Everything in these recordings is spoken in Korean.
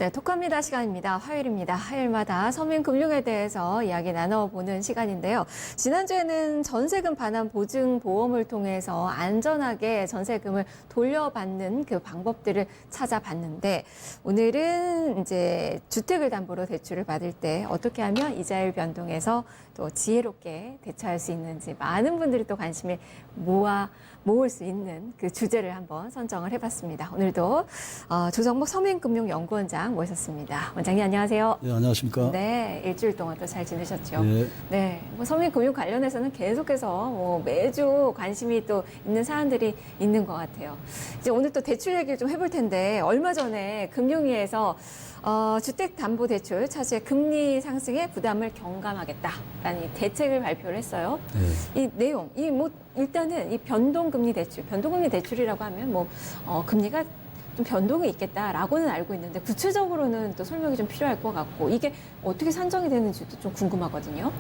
네, 톡합니다 시간입니다. 화요일입니다. 화요일마다 서민금융에 대해서 이야기 나눠보는 시간인데요. 지난주에는 전세금 반환 보증보험을 통해서 안전하게 전세금을 돌려받는 그 방법들을 찾아봤는데, 오늘은 이제 주택을 담보로 대출을 받을 때 어떻게 하면 이자율 변동에서 또 지혜롭게 대처할 수 있는지 많은 분들이 또 관심을 모을 수 있는 그 주제를 한번 선정을 해봤습니다. 오늘도 조정목 서민금융연구원장 모셨습니다. 원장님 안녕하세요. 네, 안녕하십니까. 네, 일주일 동안 또 잘 지내셨죠? 네. 네, 뭐 서민금융 관련해서는 계속해서 뭐 매주 관심이 또 있는 사안들이 있는 것 같아요. 이제 오늘 또 대출 얘기를 좀 해볼 텐데, 얼마 전에 금융위에서 주택담보대출 차수의 금리 상승에 부담을 경감하겠다라는 대책을 발표를 했어요. 네. 이 내용, 일단은 이 변동금리 대출이라고 하면 금리가 좀 변동이 있겠다라고는 알고 있는데, 구체적으로는 또 설명이 좀 필요할 것 같고, 이게 어떻게 산정이 되는지도 좀 궁금하거든요.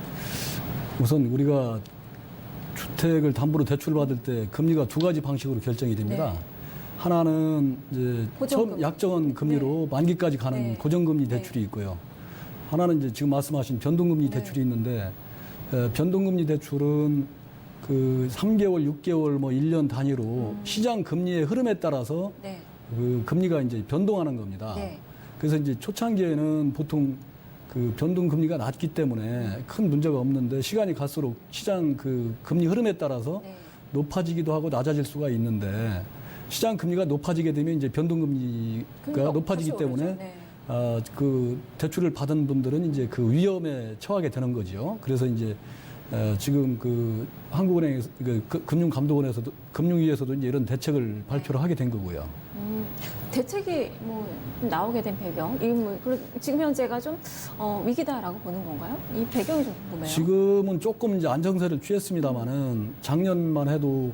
우선 우리가 주택을 담보로 대출을 받을 때 금리가 두 가지 방식으로 결정이 됩니다. 네. 하나는 이제 고정금리. 처음 약정한 금리로 네. 만기까지 가는 네. 고정금리 네. 대출이 있고요. 하나는 이제 지금 말씀하신 변동금리 네. 대출이 있는데, 변동금리 대출은 그 3개월, 6개월, 1년 단위로 시장 금리의 흐름에 따라서 네. 그 금리가 이제 변동하는 겁니다. 네. 그래서 이제 초창기에는 보통 그 변동 금리가 낮기 때문에 큰 문제가 없는데, 시간이 갈수록 시장 그 금리 흐름에 따라서 네. 높아지기도 하고 낮아질 수가 있는데, 시장 금리가 높아지게 되면 이제 변동 금리가 그러니까 높아지기 다시 때문에 오르죠. 네. 그 대출을 받은 분들은 이제 그 위험에 처하게 되는 거죠. 그래서 이제 지금 그 한국은행 금융감독원에서도 금융위에서도 이제 이런 대책을 발표를 하게 된 거고요. 대책이 나오게 된 배경, 지금 현재가 좀 위기다라고 보는 건가요? 이 배경이 좀 궁금해요. 지금은 조금 이제 안정세를 취했습니다만은 작년만 해도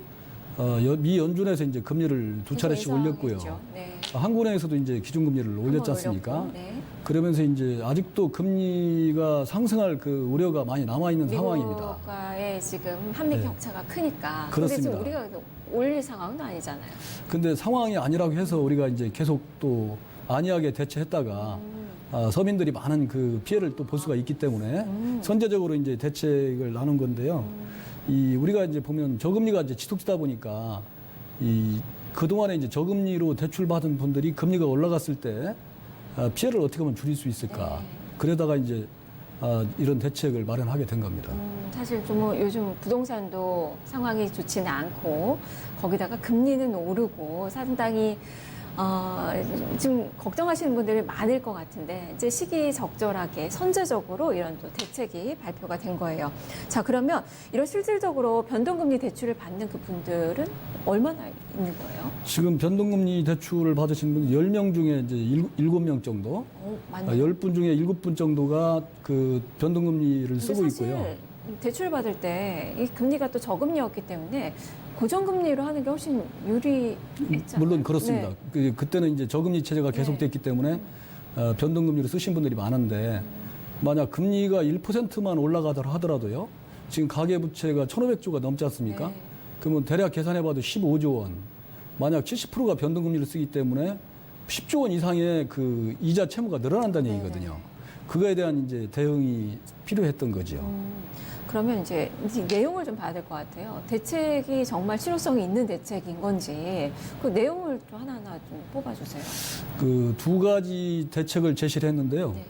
미 연준에서 이제 금리를 두 차례씩 올렸고요. 네. 한국은행에서도 이제 기준금리를 올렸지 않습니까? 올렸고, 네. 그러면서 이제 아직도 금리가 상승할 그 우려가 많이 남아 있는 상황입니다. 미국과의 지금 한미 네. 격차가 크니까. 그렇습니다. 근데 지금 우리가 올릴 상황은 아니잖아요. 근데 상황이 아니라고 해서 우리가 이제 계속 또 안이하게 대처했다가 서민들이 많은 그 피해를 또 볼 수가 있기 때문에 선제적으로 이제 대책을 나눈 건데요. 우리가 이제 보면 저금리가 이제 지속되다 보니까 그동안에 이제 저금리로 대출받은 분들이 금리가 올라갔을 때 피해를 어떻게 하면 줄일 수 있을까. 네. 그러다가 이제 이런 대책을 마련하게 된 겁니다. 사실 좀 요즘 부동산도 상황이 좋지는 않고, 거기다가 금리는 오르고 상당히 지금 걱정하시는 분들이 많을 것 같은데, 이제 시기적절하게 선제적으로 이런 또 대책이 발표가 된 거예요. 자, 그러면 이런 실질적으로 변동금리 대출을 받는 그 분들은 얼마나 있는 거예요? 지금 변동금리 대출을 받으신 분 10명 중에 이제 7명 정도, 맞네요. 10분 중에 7분 정도가 그 변동금리를 쓰고 근데 사실 있고요. 대출 받을 때 이 금리가 또 저금리였기 때문에 고정금리로 하는 게 훨씬 유리했잖아요. 물론 그렇습니다. 네. 그때는 이제 저금리 체제가 계속됐기 때문에 변동금리를 쓰신 분들이 많은데, 만약 금리가 1%만 올라가더라 하더라도요, 지금 가계부채가 1,500조가 넘지 않습니까? 네. 그러면 대략 계산해봐도 15조 원. 만약 70%가 변동금리를 쓰기 때문에 10조 원 이상의 그 이자 채무가 늘어난다는 얘기거든요. 그거에 대한 이제 대응이 필요했던 거죠. 그러면 이제 내용을 좀 봐야 될 것 같아요. 대책이 정말 실효성이 있는 대책인 건지, 그 내용을 좀 하나하나 좀 뽑아주세요. 그 두 가지 대책을 제시를 했는데요. 네.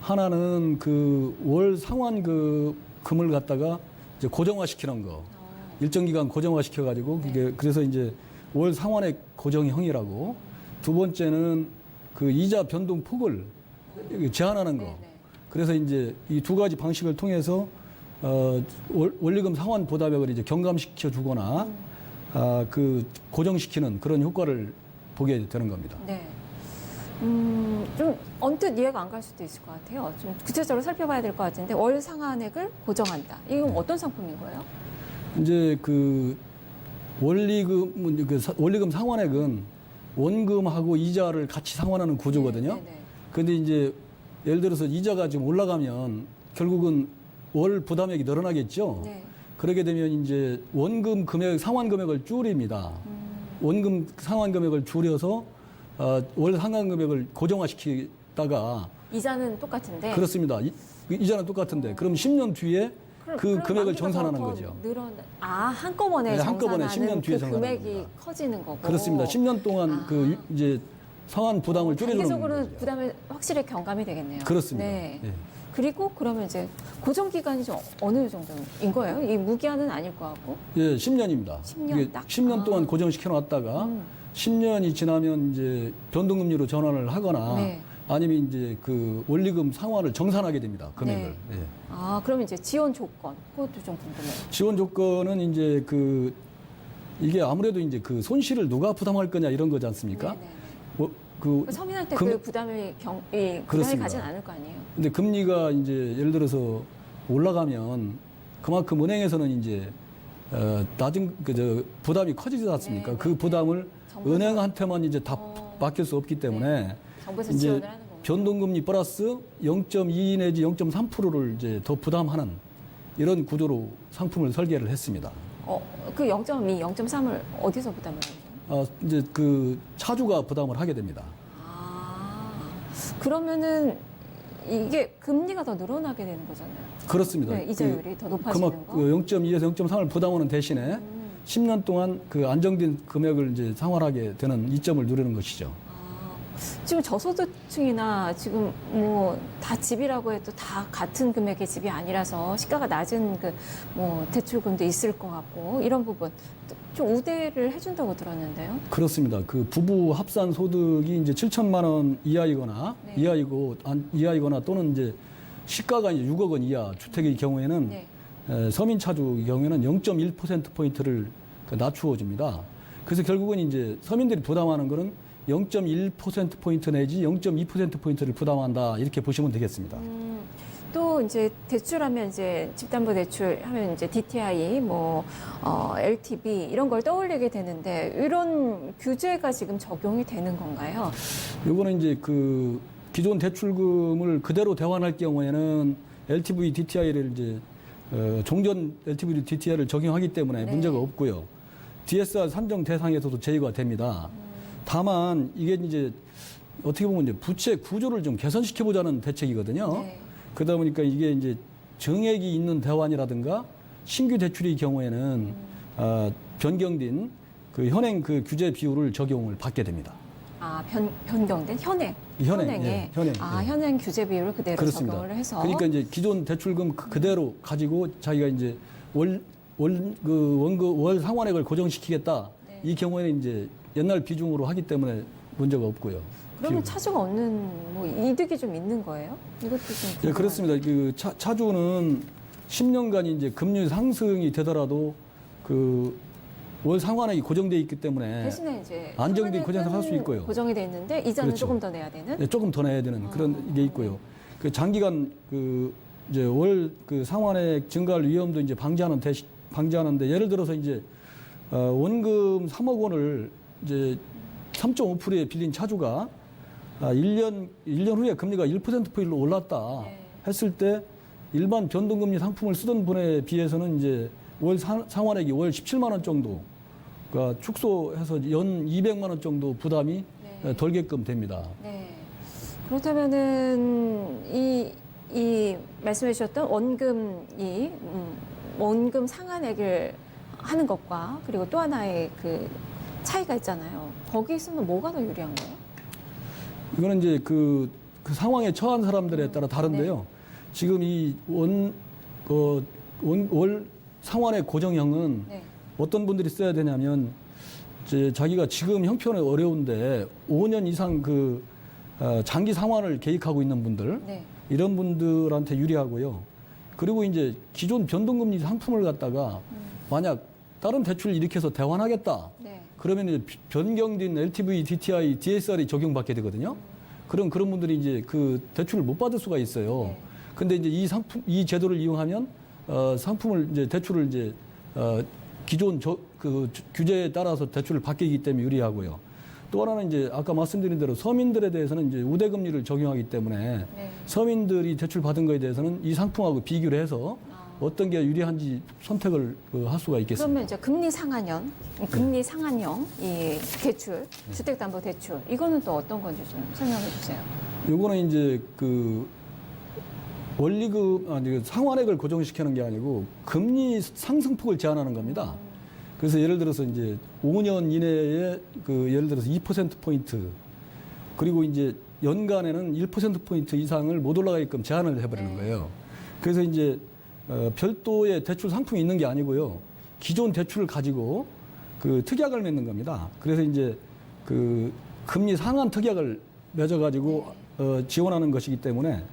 하나는 그 월 상환 그 금을 갖다가 이제 고정화시키는 거. 일정 기간 고정화시켜가지고 그래서 이제 월 상환액 고정형이라고. 두 번째는 그 이자 변동 폭을 제한하는 거. 네네. 그래서 이제 이 두 가지 방식을 통해서 원리금 상환 보답액을 이제 경감시켜 주거나 그 고정시키는 그런 효과를 보게 되는 겁니다. 네. 좀 언뜻 이해가 안 갈 수도 있을 것 같아요. 좀 구체적으로 살펴봐야 될 것 같은데, 월 상환액을 고정한다. 이건 어떤 상품인 거예요? 이제 그 원리금 상환액은 원금하고 이자를 같이 상환하는 구조거든요. 네. 근데 이제 예를 들어서 이자가 지금 올라가면 결국은 월 부담액이 늘어나겠죠. 네. 그러게 되면 이제 원금 금액, 상환 금액을 줄입니다. 원금 상환 금액을 줄여서 월 상환 금액을 고정화시키는 했다가 이자는 똑같은데. 그렇습니다. 이자는 똑같은데 그럼 10년 뒤에 그 그럼 금액을 만기가 정산하는 더 거죠. 한꺼번에 네, 한꺼번에 정산하는 10년 뒤에 그 정산하는 금액이 겁니다. 커지는 거고. 그렇습니다. 10년 동안 그 이제 상환 부담을 줄여주는 단기적으로는 거죠. 부담이 확실히 경감이 되겠네요. 그렇습니다. 네. 예. 그리고 그러면 이제 고정 기간이 좀 어느 정도인 거예요? 이 무기한은 아닐 것 같고. 예, 10년입니다. 10년 딱? 10년 동안 아. 고정시켜 놨다가 10년이 지나면 이제 변동금리로 전환을 하거나 네. 아니면 이제 그 원리금 상환을 정산하게 됩니다. 금액을. 네. 예. 그러면 이제 지원 조건 그것도 좀 궁금해요. 지원 조건은 이제 그 이게 아무래도 이제 그 손실을 누가 부담할 거냐 이런 거지 않습니까? 네네네. 그 서민한테 금- 그 부담이 부담이 그렇습니다. 가진 않을 거 아니에요. 근데 금리가 이제 예를 들어서 올라가면 그만큼 은행에서는 이제 낮은 그저 부담이 커지지 않습니까? 네, 그 네, 부담을 정부에서- 은행한테만 이제 다 맡길 수 없기 때문에 정부에서 이제 지원을 하는 거고. 변동금리 플러스 0.2 내지 0.3%를 이제 더 부담하는 이런 구조로 상품을 설계를 했습니다. 그 0.2, 0.3을 어디서 부담을 하죠? 이제 그 차주가 부담을 하게 됩니다. 그러면은 이게 금리가 더 늘어나게 되는 거잖아요. 그렇습니다. 네, 이자율이 더 높아지는 거. 그 0.2에서 0.3을 부담하는 대신에 10년 동안 그 안정된 금액을 이제 상환하게 되는 이점을 누리는 것이죠. 지금 저소득층이나 지금 뭐 다 집이라고 해도 다 같은 금액의 집이 아니라서 시가가 낮은 그 뭐 대출금도 있을 것 같고 이런 부분 좀 우대를 해준다고 들었는데요. 그렇습니다. 그 부부 합산 소득이 이제 7천만 원 이하이거나 네. 이하이거나 또는 이제 시가가 이제 6억 원 이하 주택의 경우에는 네. 서민 차주의 경우에는 0.1% 포인트를 낮추어 줍니다. 그래서 결국은 이제 서민들이 부담하는 거는 0.1% 포인트 내지 0.2% 포인트를 부담한다 이렇게 보시면 되겠습니다. 또 이제 대출하면 이제 집담보대출 하면 이제 DTI LTV 이런 걸 떠올리게 되는데 이런 규제가 지금 적용이 되는 건가요? 요거는 이제 그 기존 대출금을 그대로 대환할 경우에는 LTV DTI를 이제 종전 LTV DTI를 적용하기 때문에 네. 문제가 없고요. DSR 산정 대상에서도 제외가 됩니다. 다만 이게 이제 어떻게 보면 이제 부채 구조를 좀 개선시켜 보자는 대책이거든요. 네. 그러다 보니까 이게 이제 정액이 있는 대환이라든가 신규 대출의 경우에는 변경된 그 현행 그 규제 비율을 적용을 받게 됩니다. 변경된 현행에 예, 현행. 예. 현행 규제 비율을 그대로 그렇습니다. 적용을 해서 그러니까 이제 기존 대출금 그대로 가지고 자기가 이제 월 상환액을 고정시키겠다. 네. 이 경우에는 이제 옛날 비중으로 하기 때문에 문제가 없고요. 그러면 비율. 차주가 얻는 뭐 이득이 좀 있는 거예요? 이것도 좀 예, 궁금하네요. 그렇습니다. 그 차주는 10년간 이제 금리 상승이 되더라도 그 월 상환액이 고정돼 있기 때문에 대신에 이제 안정된 상환액은 고정을 할 수 있고요. 고정이 돼 있는데 이자는 그렇죠. 조금 더 내야 되는. 예, 조금 더 내야 되는 그런 게 있고요. 그 장기간 그 이제 월 그 상환액 증가할 위험도 이제 방지하는데 예를 들어서 이제 원금 3억 원을 이제 3.5%에 빌린 차주가 1년 후에 금리가 1%포인트로 올랐다 네. 했을 때 일반 변동금리 상품을 쓰던 분에 비해서는 이제 월 상환액이 월 17만 원 정도 그러니까 축소해서 연 200만 원 정도 부담이 네. 덜게끔 됩니다. 네. 그렇다면은 이 말씀해 주셨던 원금 상환액을 하는 것과 그리고 또 하나의 그 차이가 있잖아요. 거기 있으면 뭐가 더 유리한 거예요? 이거는 이제 그 상황에 처한 사람들에 따라 다른데요. 지금 이 월 상환의 고정형은 네. 어떤 분들이 써야 되냐면 이제 자기가 지금 형편이 어려운데 5년 이상 그 장기 상환을 계획하고 있는 분들 네. 이런 분들한테 유리하고요. 그리고 이제 기존 변동금리 상품을 갖다가 만약 다른 대출을 일으켜서 대환하겠다. 네. 그러면 이제 변경된 LTV, DTI, DSR이 적용받게 되거든요. 그런 분들이 이제 그 대출을 못 받을 수가 있어요. 네. 근데 이제 이 제도를 이용하면 대출을 이제 기존 그 규제에 따라서 대출을 받게 되기 때문에 유리하고요. 또 하나는 이제 아까 말씀드린 대로 서민들에 대해서는 이제 우대금리를 적용하기 때문에 네. 서민들이 대출 받은 거에 대해서는 이 상품하고 비교를 해서 어떤 게 유리한지 선택을 할 수가 있겠습니다. 그러면 이제 금리 상한형 이 대출, 주택담보대출 이거는 또 어떤 건지 좀 설명해 주세요. 요거는 이제 그 원리금, 아니, 상환액을 고정시키는 게 아니고 금리 상승폭을 제한하는 겁니다. 그래서 예를 들어서 이제 5년 이내에 그 예를 들어서 2%포인트 그리고 이제 연간에는 1%포인트 이상을 못 올라가게끔 제한을 해버리는 거예요. 그래서 이제 별도의 대출 상품이 있는 게 아니고요. 기존 대출을 가지고 그 특약을 맺는 겁니다. 그래서 이제 그 금리 상한 특약을 맺어가지고 지원하는 것이기 때문에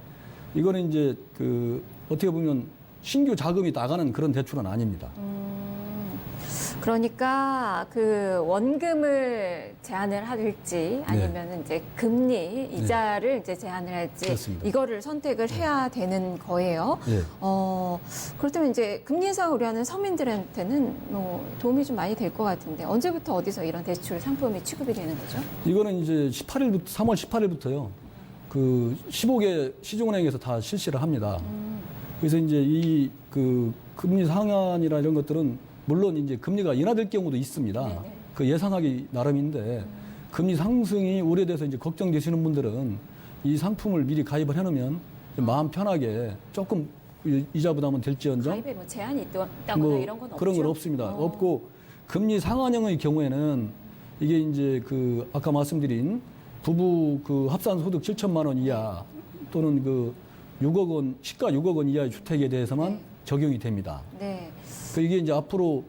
이거는 이제 그 어떻게 보면 신규 자금이 나가는 그런 대출은 아닙니다. 그러니까 그 원금을 제한을 할지 아니면 이제 금리 이자를 이제 제한을 할지 그렇습니다. 이거를 선택을 해야 되는 거예요. 네. 그렇다면 이제 금리 인상을 우려하는 서민들한테는 뭐 도움이 좀 많이 될 것 같은데 언제부터 어디서 이런 대출 상품이 취급이 되는 거죠? 이거는 이제 3월 18일부터요. 그 15개 시중은행에서 다 실시를 합니다. 그래서 이제 이 그 금리 상한이나 이런 것들은 물론 이제 금리가 인하될 경우도 있습니다. 네네. 그 예상하기 나름인데 금리 상승이 우려돼서 이제 걱정되시는 분들은 이 상품을 미리 가입을 해놓으면 마음 편하게 조금 이자 부담은 될지언정 가입에 뭐 제한이 있다거나 뭐 이런 건 없죠? 그런 건 없습니다. 없고 금리 상한형의 경우에는 이게 이제 그 아까 말씀드린 부부 그 합산 소득 7천만 원 이하 또는 그 6억 원 시가 6억 원 이하의 주택에 대해서만 적용이 됩니다. 네. 그 이게 이제 앞으로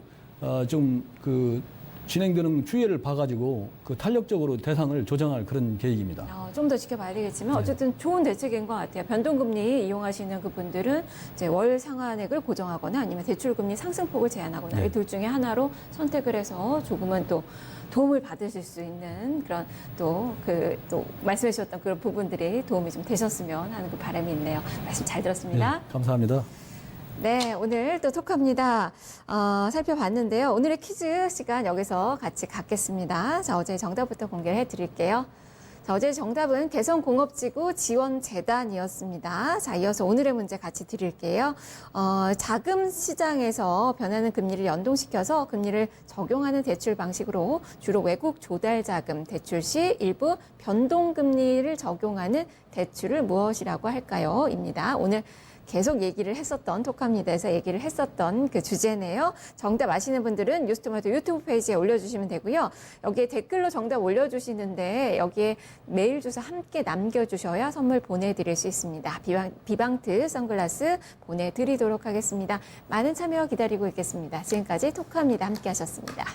좀 그 진행되는 추이를 봐가지고 그 탄력적으로 대상을 조정할 그런 계획입니다. 좀 더 지켜봐야 되겠지만 어쨌든 좋은 대책인 것 같아요. 변동금리 이용하시는 그분들은 이제 월 상한액을 고정하거나 아니면 대출금리 상승폭을 제한하거나 이 둘 중에 하나로 선택을 해서 조금은 또 도움을 받으실 수 있는 그런 또 말씀해 주셨던 그런 부분들이 도움이 좀 되셨으면 하는 그 바람이 있네요. 말씀 잘 들었습니다. 네, 감사합니다. 네, 오늘 또 톡합니다. 살펴봤는데요. 오늘의 퀴즈 시간 여기서 같이 갖겠습니다. 자, 어제 정답부터 공개를 해드릴게요. 자, 어제 정답은 개성공업지구 지원재단이었습니다. 자, 이어서 오늘의 문제 같이 드릴게요. 자금 시장에서 변하는 금리를 연동시켜서 금리를 적용하는 대출 방식으로 주로 외국 조달 자금 대출 시 일부 변동금리를 적용하는 대출을 무엇이라고 할까요? 입니다. 오늘 계속 얘기를 했었던 톡합니다에서 얘기를 했었던 그 주제네요. 정답 아시는 분들은 뉴스토마토 유튜브 페이지에 올려주시면 되고요. 여기에 댓글로 정답 올려주시는데 여기에 메일 주소 함께 남겨주셔야 선물 보내드릴 수 있습니다. 비방트 선글라스 보내드리도록 하겠습니다. 많은 참여 기다리고 있겠습니다. 지금까지 톡합니다. 함께 하셨습니다.